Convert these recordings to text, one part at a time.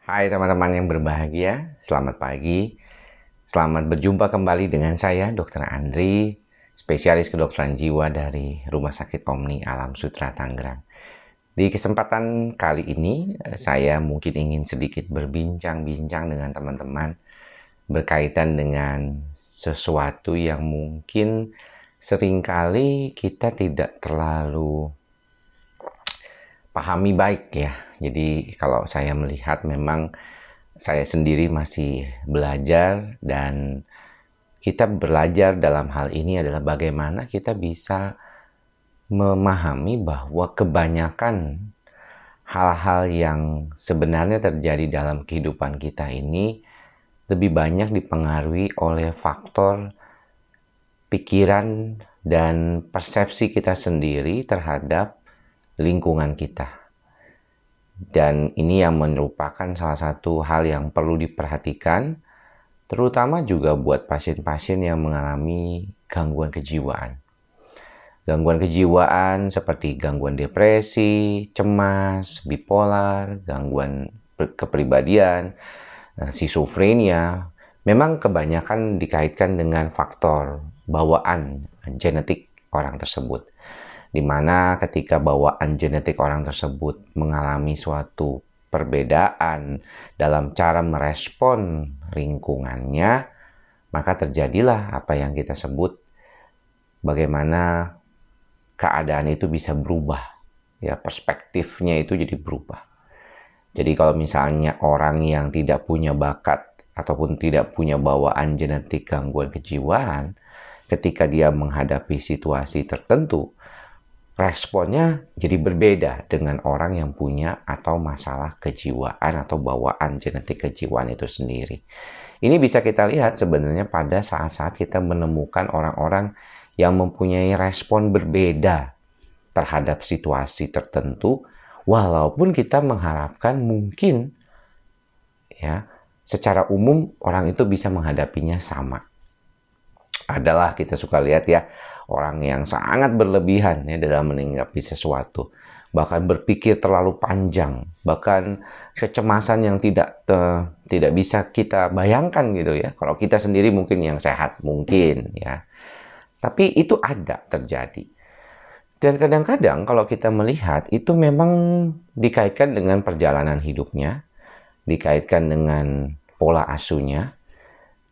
Hai teman-teman yang berbahagia, selamat pagi. Selamat berjumpa kembali dengan saya, Dr. Andri, spesialis kedokteran jiwa dari Rumah Sakit Omni Alam Sutera Tangerang. Di kesempatan kali ini, saya mungkin ingin sedikit berbincang-bincang dengan teman-teman berkaitan dengan sesuatu yang mungkin seringkali kita tidak terlalu pahami baik ya. Jadi kalau saya melihat memang saya sendiri masih belajar dan kita belajar dalam hal ini adalah bagaimana kita bisa memahami bahwa kebanyakan hal-hal yang sebenarnya terjadi dalam kehidupan kita ini lebih banyak dipengaruhi oleh faktor pikiran dan persepsi kita sendiri terhadap lingkungan kita. Dan ini yang merupakan salah satu hal yang perlu diperhatikan, terutama juga buat pasien-pasien yang mengalami gangguan kejiwaan. Gangguan kejiwaan seperti gangguan depresi, cemas, bipolar, gangguan kepribadian, skizofrenia, memang kebanyakan dikaitkan dengan faktor bawaan genetik orang tersebut. Di mana ketika bawaan genetik orang tersebut mengalami suatu perbedaan dalam cara merespon lingkungannya, maka terjadilah apa yang kita sebut bagaimana keadaan itu bisa berubah. Ya, perspektifnya itu jadi berubah. Jadi kalau misalnya orang yang tidak punya bakat ataupun tidak punya bawaan genetik gangguan kejiwaan, ketika dia menghadapi situasi tertentu, responnya jadi berbeda dengan orang yang punya atau masalah kejiwaan atau bawaan genetik kejiwaan itu sendiri. Ini bisa kita lihat sebenarnya pada saat-saat kita menemukan orang-orang yang mempunyai respon berbeda terhadap situasi tertentu, walaupun kita mengharapkan mungkin ya secara umum orang itu bisa menghadapinya sama. Adalah kita suka lihat ya, orang yang sangat berlebihan ya dalam menanggapi sesuatu, bahkan berpikir terlalu panjang, bahkan kecemasan yang tidak bisa kita bayangkan gitu ya. Kalau kita sendiri mungkin yang sehat mungkin ya, tapi itu ada terjadi. Dan kadang-kadang kalau kita melihat itu memang dikaitkan dengan perjalanan hidupnya, dikaitkan dengan pola asuhnya.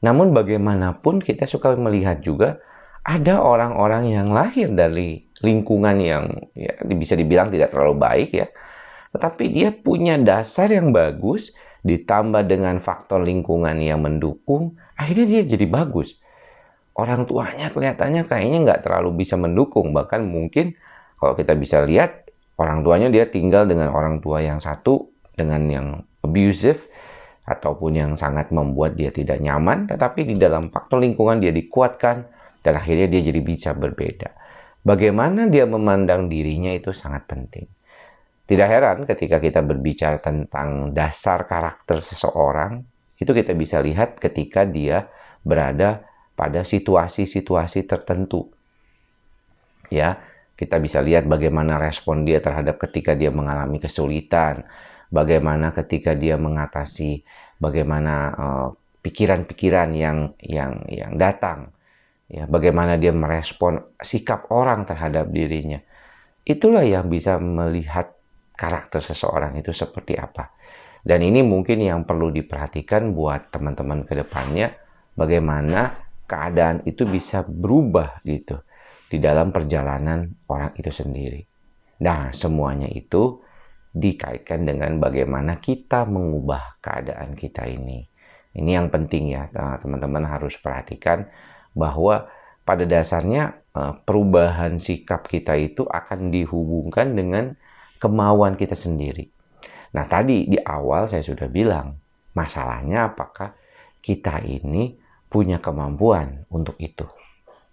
Namun bagaimanapun kita suka melihat juga ada orang-orang yang lahir dari lingkungan yang ya, bisa dibilang tidak terlalu baik ya. Tetapi dia punya dasar yang bagus, ditambah dengan faktor lingkungan yang mendukung, akhirnya dia jadi bagus. Orang tuanya kelihatannya kayaknya nggak terlalu bisa mendukung. Bahkan mungkin kalau kita bisa lihat, orang tuanya dia tinggal dengan orang tua yang satu, dengan yang abusive, ataupun yang sangat membuat dia tidak nyaman, tetapi di dalam faktor lingkungan dia dikuatkan, dan akhirnya dia jadi bisa berbeda. Bagaimana dia memandang dirinya itu sangat penting. Tidak heran ketika kita berbicara tentang dasar karakter seseorang, itu kita bisa lihat ketika dia berada pada situasi-situasi tertentu. Ya, kita bisa lihat bagaimana respon dia terhadap ketika dia mengalami kesulitan, bagaimana ketika dia mengatasi bagaimana pikiran-pikiran yang datang, ya, bagaimana dia merespon sikap orang terhadap dirinya. Itulah yang bisa melihat karakter seseorang itu seperti apa. Dan ini mungkin yang perlu diperhatikan buat teman-teman ke depannya, bagaimana keadaan itu bisa berubah gitu di dalam perjalanan orang itu sendiri. Nah, semuanya itu dikaitkan dengan bagaimana kita mengubah keadaan kita ini. Ini yang penting ya, teman-teman harus perhatikan bahwa pada dasarnya perubahan sikap kita itu akan dihubungkan dengan kemauan kita sendiri. Nah, tadi di awal saya sudah bilang, masalahnya apakah kita ini punya kemampuan untuk itu.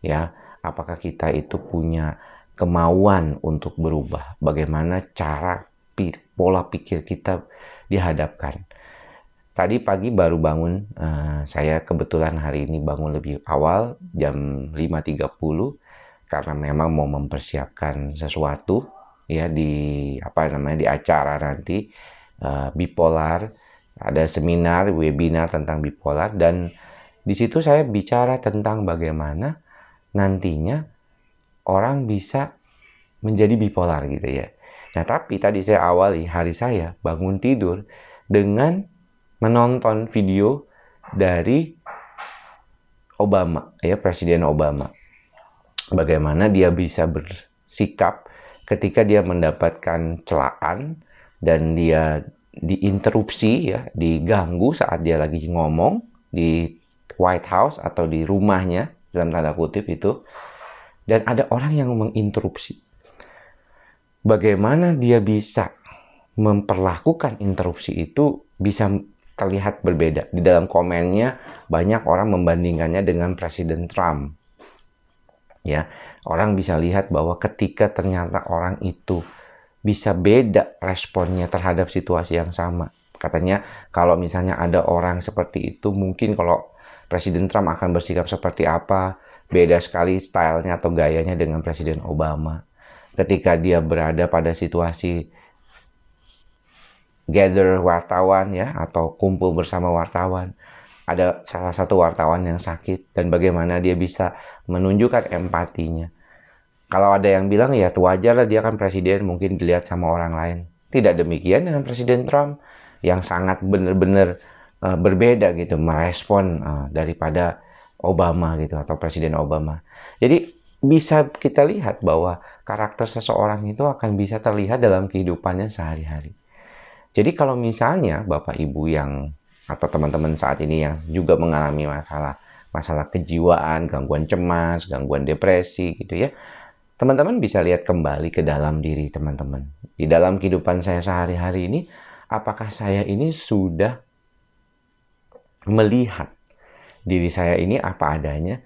Ya, apakah kita itu punya kemauan untuk berubah? Bagaimana cara pola pikir kita dihadapkan. Tadi pagi baru bangun, saya kebetulan hari ini bangun lebih awal, jam 5.30, karena memang mau mempersiapkan sesuatu ya di acara nanti, bipolar ada seminar, webinar tentang bipolar, dan di situ saya bicara tentang bagaimana nantinya orang bisa menjadi bipolar gitu ya. Nah, tapi tadi saya awali hari saya bangun tidur dengan menonton video dari Obama, ya, Presiden Obama. Bagaimana dia bisa bersikap ketika dia mendapatkan celaan dan dia diinterupsi, ya, diganggu saat dia lagi ngomong di White House atau di rumahnya dalam tanda kutip itu, dan ada orang yang menginterupsi. Bagaimana dia bisa memperlakukan interupsi itu bisa terlihat berbeda. Di dalam komennya banyak orang membandingkannya dengan Presiden Trump. Ya, orang bisa lihat bahwa ketika ternyata orang itu bisa beda responnya terhadap situasi yang sama. Katanya kalau misalnya ada orang seperti itu, mungkin kalau Presiden Trump akan bersikap seperti apa, beda sekali stylenya atau gayanya dengan Presiden Obama. Ketika dia berada pada situasi gather wartawan, ya, atau kumpul bersama wartawan, ada salah satu wartawan yang sakit dan bagaimana dia bisa menunjukkan empatinya. Kalau ada yang bilang ya itu wajar lah, dia kan presiden, mungkin dilihat sama orang lain. Tidak demikian dengan Presiden Trump yang sangat benar-benar berbeda gitu merespon daripada Obama gitu, atau Presiden Obama. Jadi bisa kita lihat bahwa karakter seseorang itu akan bisa terlihat dalam kehidupannya sehari-hari. Jadi kalau misalnya Bapak Ibu yang atau teman-teman saat ini yang juga mengalami masalah kejiwaan, gangguan cemas, gangguan depresi gitu ya, teman-teman bisa lihat kembali ke dalam diri teman-teman. Di dalam kehidupan saya sehari-hari ini, apakah saya ini sudah melihat diri saya ini apa adanya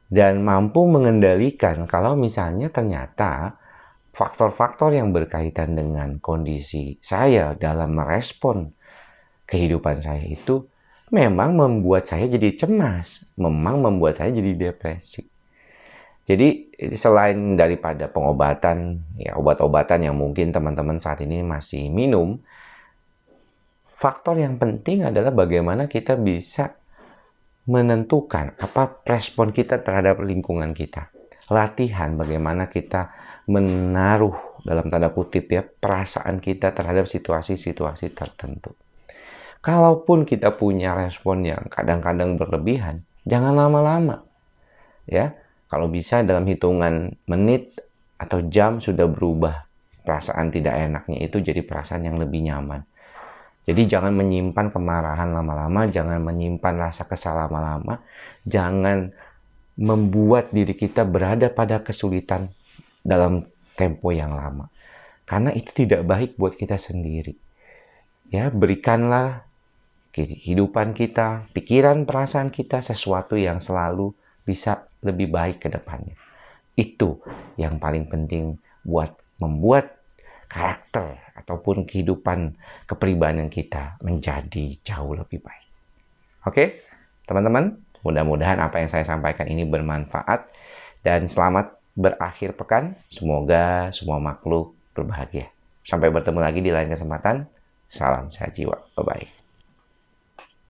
dan mampu mengendalikan kalau misalnya ternyata faktor-faktor yang berkaitan dengan kondisi saya dalam merespon kehidupan saya itu memang membuat saya jadi cemas, memang membuat saya jadi depresi. Jadi selain daripada pengobatan, ya, obat-obatan yang mungkin teman-teman saat ini masih minum, faktor yang penting adalah bagaimana kita bisa menentukan apa respon kita terhadap lingkungan kita. Latihan bagaimana kita menaruh dalam tanda kutip ya perasaan kita terhadap situasi-situasi tertentu. Kalaupun kita punya respon yang kadang-kadang berlebihan, jangan lama-lama. Ya, kalau bisa dalam hitungan menit atau jam sudah berubah perasaan tidak enaknya itu jadi perasaan yang lebih nyaman. Jadi jangan menyimpan kemarahan lama-lama, jangan menyimpan rasa kesal lama-lama, jangan membuat diri kita berada pada kesulitan dalam tempo yang lama. Karena itu tidak baik buat kita sendiri. Ya, berikanlah kehidupan kita, pikiran, perasaan kita sesuatu yang selalu bisa lebih baik ke depannya. Itu yang paling penting buat membuat karakter ataupun kehidupan kepribadian kita menjadi jauh lebih baik. Oke, teman-teman, mudah-mudahan apa yang saya sampaikan ini bermanfaat dan selamat berakhir pekan. Semoga semua makhluk berbahagia. Sampai bertemu lagi di lain kesempatan. Salam sehat jiwa. Bye-bye.